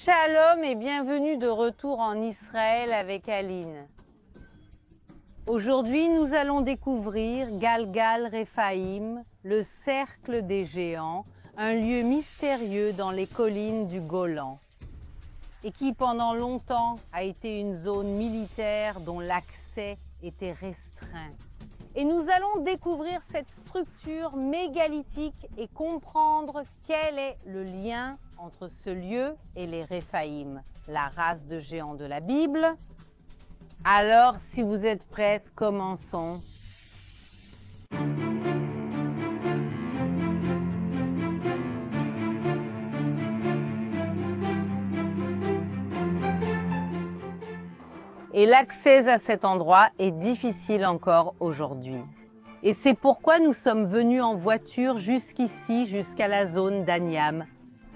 Shalom et bienvenue de retour en Israël avec Aline. Aujourd'hui, nous allons découvrir Galgal Rephaim, le cercle des géants, un lieu mystérieux dans les collines du Golan et qui pendant longtemps a été une zone militaire dont l'accès était restreint. Et nous allons découvrir cette structure mégalithique et comprendre quel est le lien entre ce lieu et les Rephaim, la race de géants de la Bible. Alors, si vous êtes prêts, commençons. Et l'accès à cet endroit est difficile encore aujourd'hui. Et c'est pourquoi nous sommes venus en voiture jusqu'ici, jusqu'à la zone d'Aniam.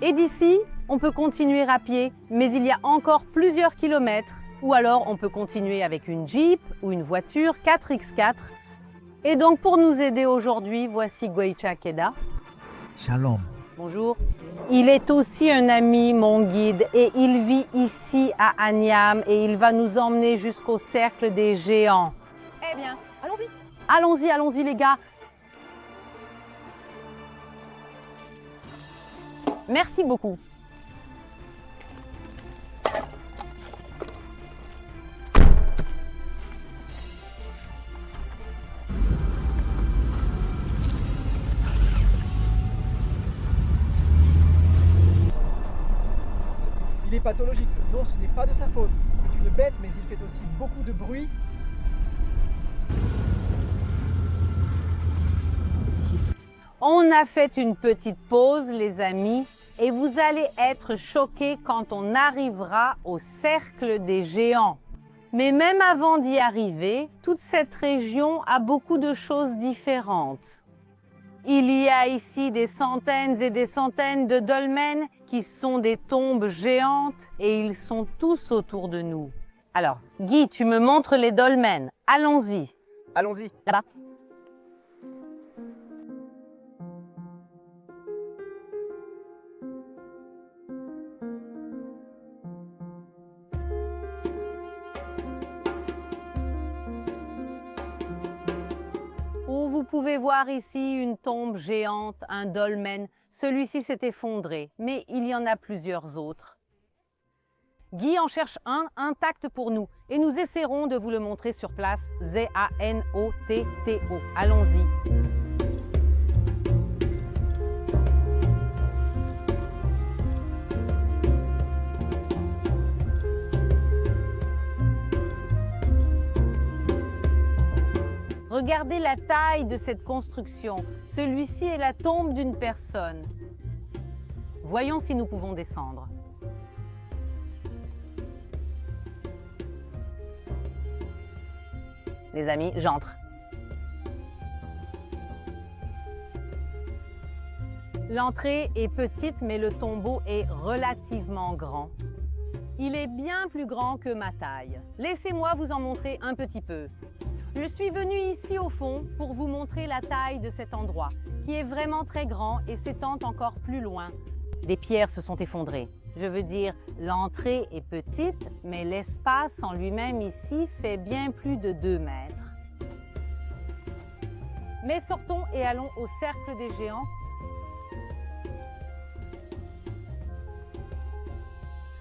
Et d'ici, on peut continuer à pied, mais il y a encore plusieurs kilomètres. Ou alors, on peut continuer avec une Jeep ou une voiture 4x4. Et donc, pour nous aider aujourd'hui, voici Goïcha Keda. Shalom. Bonjour. Il est aussi un ami, mon guide, et il vit ici à Aniam et il va nous emmener jusqu'au cercle des géants. Eh bien, allons-y. Allons-y, allons-y les gars. Merci beaucoup. Il est pathologique. Non, ce n'est pas de sa faute. C'est une bête, mais il fait aussi beaucoup de bruit. On a fait une petite pause, les amis, et vous allez être choqués quand on arrivera au cercle des géants. Mais même avant d'y arriver, toute cette région a beaucoup de choses différentes. Il y a ici des centaines et des centaines de dolmens qui sont des tombes géantes et ils sont tous autour de nous. Alors, Guy, tu me montres les dolmens. Allons-y. Allons-y. Là-bas. Oh, vous pouvez voir ici une tombe géante, un dolmen. Celui-ci s'est effondré, mais il y en a plusieurs autres. Guy en cherche un intact pour nous et nous essaierons de vous le montrer sur place. Z-A-N-O-T-T-O. Allons-y. Regardez la taille de cette construction. Celui-ci est la tombe d'une personne. Voyons si nous pouvons descendre. Les amis, j'entre. L'entrée est petite, mais le tombeau est relativement grand. Il est bien plus grand que ma taille. Laissez-moi vous en montrer un petit peu. Je suis venue ici au fond pour vous montrer la taille de cet endroit, qui est vraiment très grand et s'étend encore plus loin. Des pierres se sont effondrées. Je veux dire, l'entrée est petite, mais l'espace en lui-même ici fait bien plus de 2 mètres. Mais sortons et allons au cercle des géants.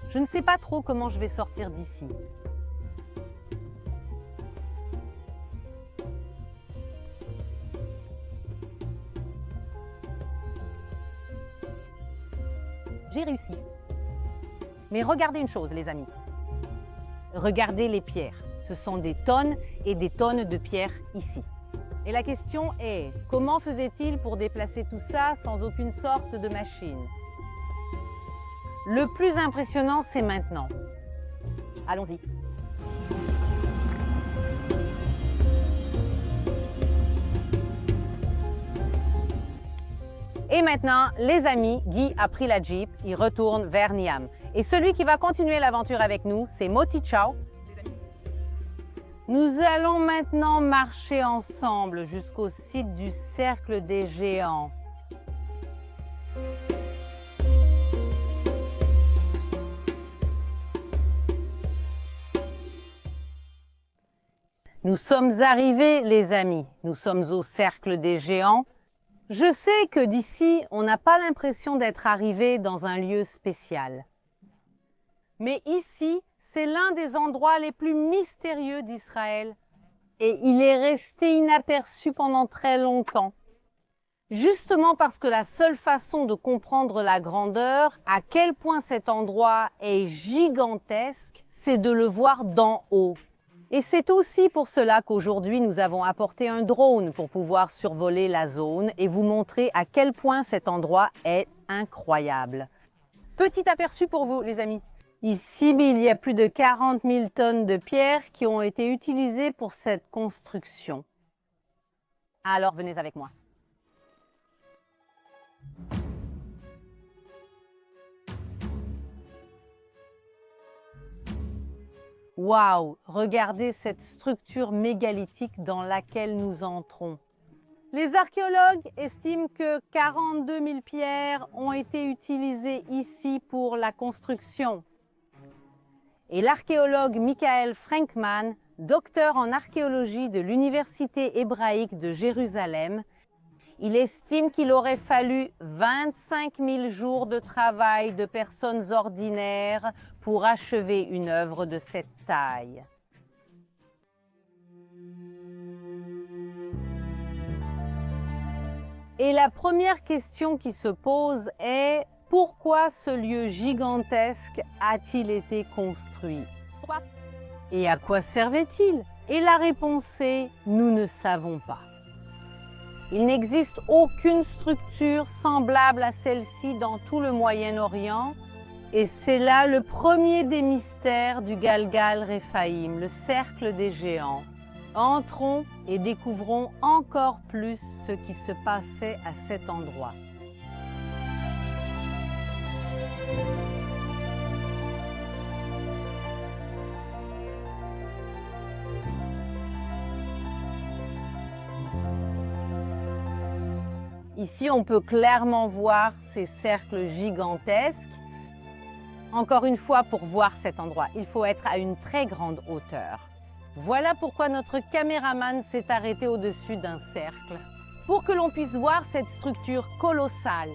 Je ne sais pas trop comment je vais sortir d'ici. J'ai réussi. Mais regardez une chose, les amis. Regardez les pierres. Ce sont des tonnes et des tonnes de pierres ici. Et la question est, comment faisait-il pour déplacer tout ça sans aucune sorte de machine? Le plus impressionnant, c'est maintenant. Allons-y. Et maintenant, les amis, Guy a pris la Jeep, il retourne vers Niam. Et celui qui va continuer l'aventure avec nous, c'est Moti Chao. Nous allons maintenant marcher ensemble jusqu'au site du cercle des géants. Nous sommes arrivés, les amis. Nous sommes au cercle des géants. Je sais que d'ici, on n'a pas l'impression d'être arrivé dans un lieu spécial. Mais ici, c'est l'un des endroits les plus mystérieux d'Israël. Et il est resté inaperçu pendant très longtemps. Justement parce que la seule façon de comprendre la grandeur, à quel point cet endroit est gigantesque, c'est de le voir d'en haut. Et c'est aussi pour cela qu'aujourd'hui nous avons apporté un drone pour pouvoir survoler la zone et vous montrer à quel point cet endroit est incroyable. Petit aperçu pour vous les amis. Ici, il y a plus de 40 000 tonnes de pierres qui ont été utilisées pour cette construction. Alors venez avec moi. Waouh! Regardez cette structure mégalithique dans laquelle nous entrons. Les archéologues estiment que 42 000 pierres ont été utilisées ici pour la construction. Et l'archéologue Michael Frankman, docteur en archéologie de l'Université hébraïque de Jérusalem, il estime qu'il aurait fallu 25 000 jours de travail de personnes ordinaires pour achever une œuvre de cette taille. Et la première question qui se pose est: pourquoi ce lieu gigantesque a-t-il été construit? Pourquoi? Et à quoi servait-il? Et la réponse est: nous ne savons pas. Il n'existe aucune structure semblable à celle-ci dans tout le Moyen-Orient. Et c'est là le premier des mystères du Galgal Rephaïm, le cercle des géants. Entrons et découvrons encore plus ce qui se passait à cet endroit. Ici, on peut clairement voir ces cercles gigantesques. Encore une fois, pour voir cet endroit, il faut être à une très grande hauteur. Voilà pourquoi notre caméraman s'est arrêté au-dessus d'un cercle, pour que l'on puisse voir cette structure colossale.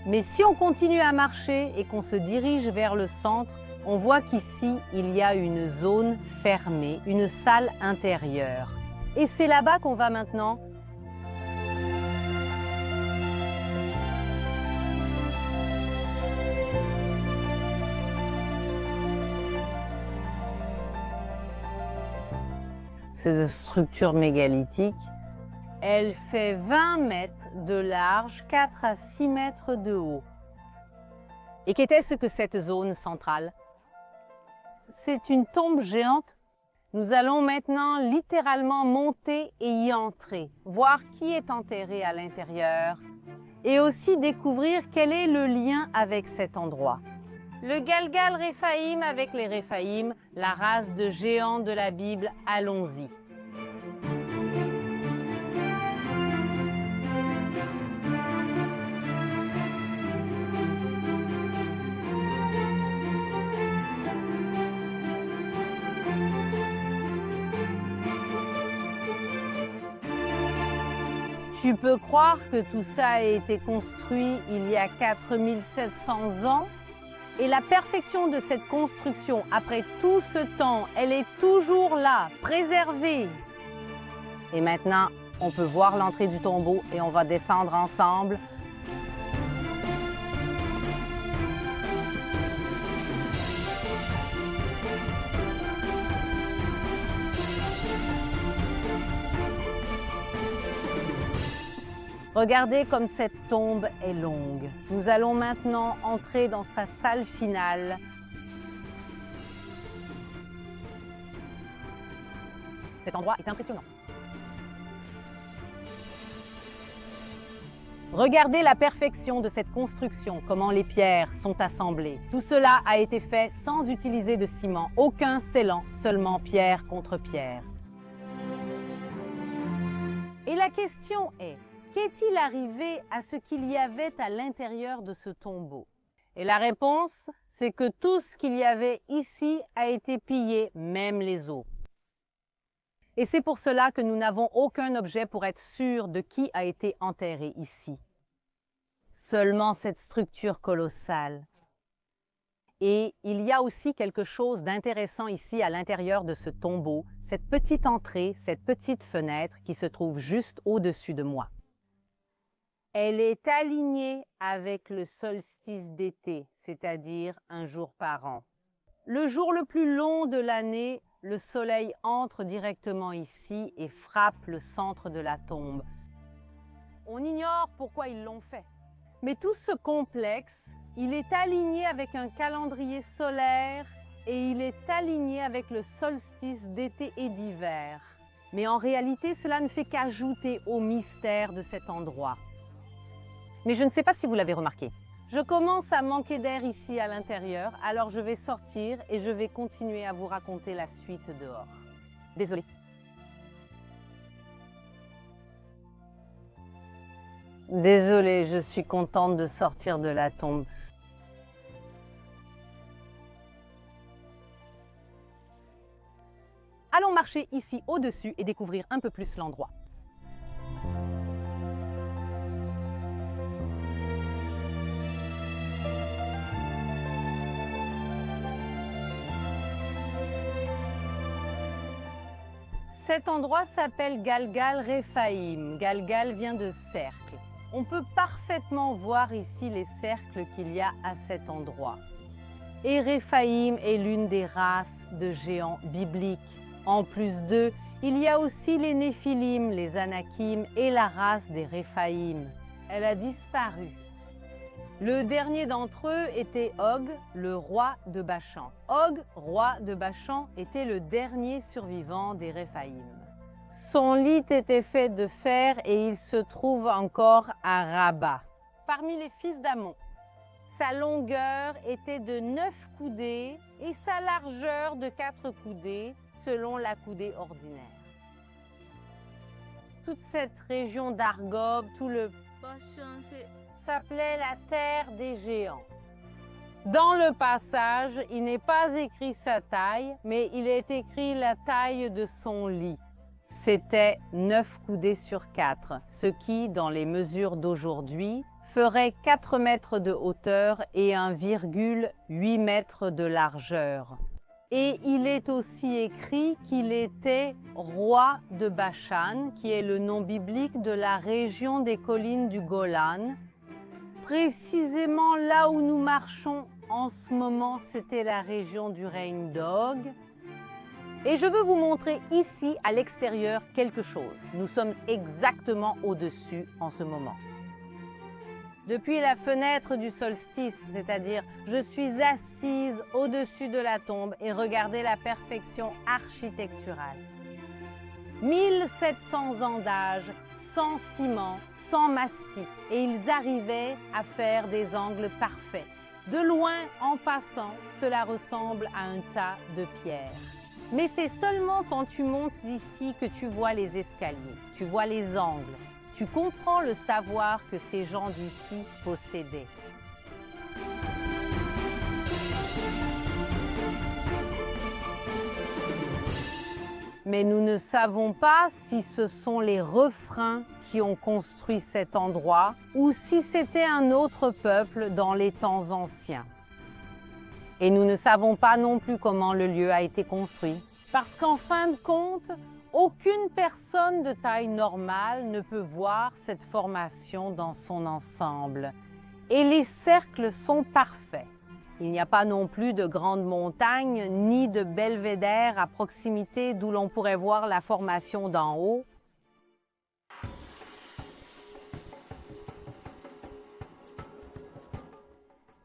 Mais si on continue à marcher et qu'on se dirige vers le centre, on voit qu'ici, il y a une zone fermée, une salle intérieure. Et c'est là-bas qu'on va maintenant. Cette structure mégalithique, elle fait 20 mètres de large, 4 à 6 mètres de haut. Et qu'était-ce que cette zone centrale? C'est une tombe géante. Nous allons maintenant littéralement monter et y entrer, voir qui est enterré à l'intérieur et aussi découvrir quel est le lien avec cet endroit. Le Galgal Rephaïm avec les Rephaïm, la race de géants de la Bible, allons-y. Tu peux croire que tout ça a été construit il y a 4700 ans? Et la perfection de cette construction, après tout ce temps, elle est toujours là, préservée. Et maintenant, on peut voir l'entrée du tombeau et on va descendre ensemble. Regardez comme cette tombe est longue. Nous allons maintenant entrer dans sa salle finale. Cet endroit est impressionnant. Regardez la perfection de cette construction, comment les pierres sont assemblées. Tout cela a été fait sans utiliser de ciment, aucun scellant, seulement pierre contre pierre. Et la question est: qu'est-il arrivé à ce qu'il y avait à l'intérieur de ce tombeau? Et la réponse, c'est que tout ce qu'il y avait ici a été pillé, même les os. Et c'est pour cela que nous n'avons aucun objet pour être sûr de qui a été enterré ici. Seulement cette structure colossale. Et il y a aussi quelque chose d'intéressant ici à l'intérieur de ce tombeau, cette petite entrée, cette petite fenêtre qui se trouve juste au-dessus de moi. Elle est alignée avec le solstice d'été, c'est-à-dire un jour par an. Le jour le plus long de l'année, le soleil entre directement ici et frappe le centre de la tombe. On ignore pourquoi ils l'ont fait. Mais tout ce complexe, il est aligné avec un calendrier solaire et il est aligné avec le solstice d'été et d'hiver. Mais en réalité, cela ne fait qu'ajouter au mystère de cet endroit. Mais je ne sais pas si vous l'avez remarqué. Je commence à manquer d'air ici à l'intérieur, alors je vais sortir et je vais continuer à vous raconter la suite dehors. Désolée. Désolée, je suis contente de sortir de la tombe. Allons marcher ici au-dessus et découvrir un peu plus l'endroit. Cet endroit s'appelle Galgal Rephaïm. Galgal vient de cercle. On peut parfaitement voir ici les cercles qu'il y a à cet endroit. Et Rephaïm est l'une des races de géants bibliques. En plus d'eux, il y a aussi les Néphilim, les Anakim et la race des Rephaïm. Elle a disparu. Le dernier d'entre eux était Og, le roi de Bashan. Og, roi de Bashan, était le dernier survivant des Rephaïm. Son lit était fait de fer et il se trouve encore à Rabat. Parmi les fils d'Amon, sa longueur était de 9 coudées et sa largeur de 4 coudées selon la coudée ordinaire. Toute cette région d'Argob, tout le s'appelait la terre des géants. Dans le passage, il n'est pas écrit sa taille, mais il est écrit la taille de son lit. C'était 9 coudées sur 4, ce qui, dans les mesures d'aujourd'hui, ferait 4 mètres de hauteur et 1,8 mètres de largeur. Et il est aussi écrit qu'il était roi de Bashan, qui est le nom biblique de la région des collines du Golan. Précisément là où nous marchons en ce moment, c'était la région du règne d'Og. Et je veux vous montrer ici, à l'extérieur, quelque chose. Nous sommes exactement au-dessus en ce moment. Depuis la fenêtre du solstice, c'est-à-dire je suis assise au-dessus de la tombe et regardez la perfection architecturale. 1700 ans d'âge, sans ciment, sans mastic, et ils arrivaient à faire des angles parfaits. De loin, en passant, cela ressemble à un tas de pierres. Mais c'est seulement quand tu montes ici que tu vois les escaliers, tu vois les angles. Tu comprends le savoir que ces gens d'ici possédaient. Mais nous ne savons pas si ce sont les refrains qui ont construit cet endroit ou si c'était un autre peuple dans les temps anciens. Et nous ne savons pas non plus comment le lieu a été construit. Parce qu'en fin de compte, aucune personne de taille normale ne peut voir cette formation dans son ensemble. Et les cercles sont parfaits. Il n'y a pas non plus de grandes montagnes ni de belvédères à proximité d'où l'on pourrait voir la formation d'en haut.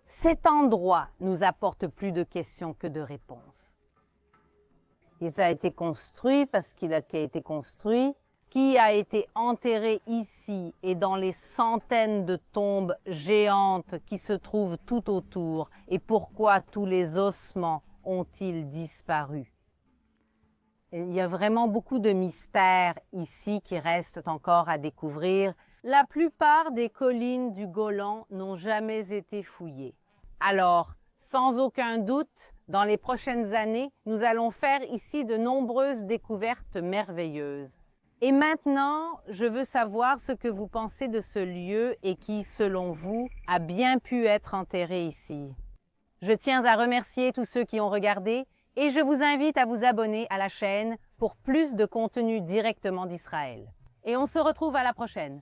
Cet endroit nous apporte plus de questions que de réponses. Il a été construit parce qu'il a été construit. Qui a été enterré ici et dans les centaines de tombes géantes qui se trouvent tout autour? Et pourquoi tous les ossements ont-ils disparu? Il y a vraiment beaucoup de mystères ici qui restent encore à découvrir. La plupart des collines du Golan n'ont jamais été fouillées. Alors, sans aucun doute, Dans les prochaines années, nous allons faire ici de nombreuses découvertes merveilleuses. Et maintenant, je veux savoir ce que vous pensez de ce lieu et qui, selon vous, a bien pu être enterré ici. Je tiens à remercier tous ceux qui ont regardé et je vous invite à vous abonner à la chaîne pour plus de contenu directement d'Israël. Et on se retrouve à la prochaine.